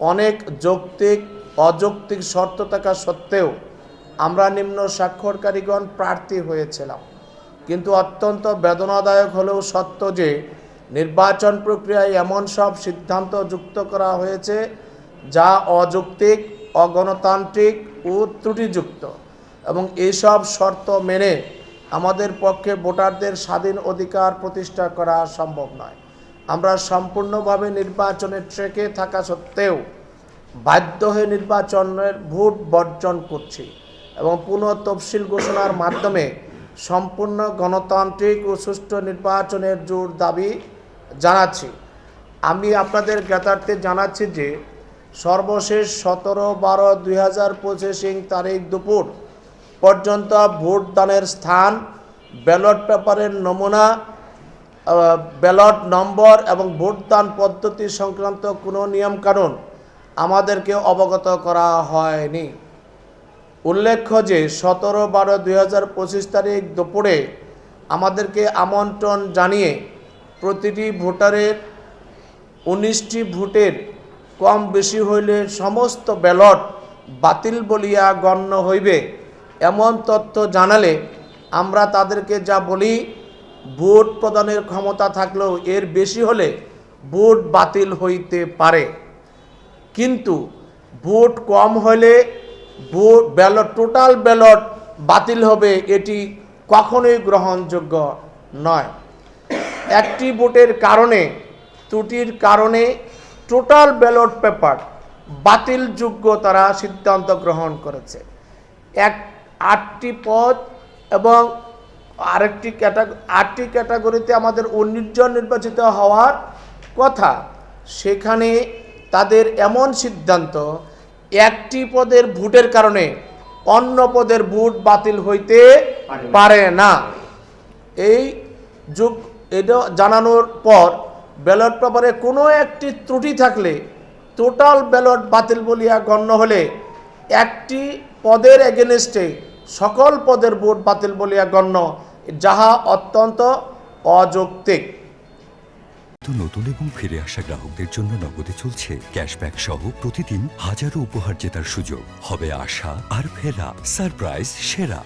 অনেক যৌক্তিক অযৌক্তিক শর্ত থাকা সত্ত্বেও আমরা নিম্ন স্বাক্ষরকারীগণ প্রার্থী হয়েছিলাম। কিন্তু অত্যন্ত বেদনাদায়ক হলেও সত্য যে নির্বাচন প্রক্রিয়ায় এমন সব সিদ্ধান্ত যুক্ত করা হয়েছে যা অযৌক্তিক, অগণতান্ত্রিক ও ত্রুটিযুক্ত, এবং এইসব শর্ত মেনে আমাদের পক্ষে ভোটারদের স্বাধীন অধিকার প্রতিষ্ঠা করা সম্ভব নয়। আমরা সম্পূর্ণভাবে নির্বাচনের ট্র্যাকে থাকা সত্ত্বেও বাধ্য হয়ে নির্বাচনের ভোট বর্জন করছি এবং পুনঃ তফসিল ঘোষণার মাধ্যমে সম্পূর্ণ গণতান্ত্রিক ও সুষ্ঠু নির্বাচনের জোর দাবি জানাচ্ছি। আমি আপনাদের জ্ঞাতার্থে জানাচ্ছি যে সর্বশেষ 17/12/2025 তারিখ দুপুর পর্যন্ত ভোটদানের স্থান, ব্যালট পেপারের নমুনা, ব্যালট নম্বর এবং ভোটদান পদ্ধতি সংক্রান্ত কোনো নিয়মকানুন আমাদেরকে অবগত করা হয়নি। উল্লেখ্য যে 17/12/2025 তারিখ দুপুরে আমাদেরকে আমন্ত্রণ জানিয়ে প্রতিটি ভোটারের 19টি ভোটের কম বেশি হইলে সমস্ত ব্যালট বাতিল বলিয়া গণ্য হইবে এমন তথ্য জানালে আমরা তাদেরকে যা বলি, ভোট প্রদানের ক্ষমতা থাকলেও এর বেশি হলে ভোট বাতিল হইতে পারে, কিন্তু ভোট কম হলে টোটাল ব্যালট বাতিল হবে, এটি কখনোই গ্রহণযোগ্য নয়। একটি ভোটের কারণে, ত্রুটির কারণে টোটাল ব্যালট পেপার বাতিলযোগ্য তারা সিদ্ধান্ত গ্রহণ করেছে। 8টি পদ এবং আটটি ক্যাটাগরিতে আমাদের 19 জন নির্বাচিত হওয়ার কথা, সেখানে তাদের এমন সিদ্ধান্ত, একটি পদের ভোটের কারণে অন্য পদের ভোট বাতিল হইতে পারে না। এটা জানানোর পর ব্যালট পেপারে কোনো একটি ত্রুটি থাকলে টোটাল ব্যালট বাতিল বলিয়া গণ্য হলে একটি পদের এগেনস্টে সকল পদের ভোট বাতিল বলিয়া গণ্য, যাহা অত্যন্ত অযৌক্তিক। নতুন এবং ফিরে আসা গ্রাহকদের জন্য নগদে চলছে ক্যাশব্যাক সহ প্রতিদিন হাজারো উপহার জেতার সুযোগ। হবে আশা আর ফেরা, সারপ্রাইজ সেরা।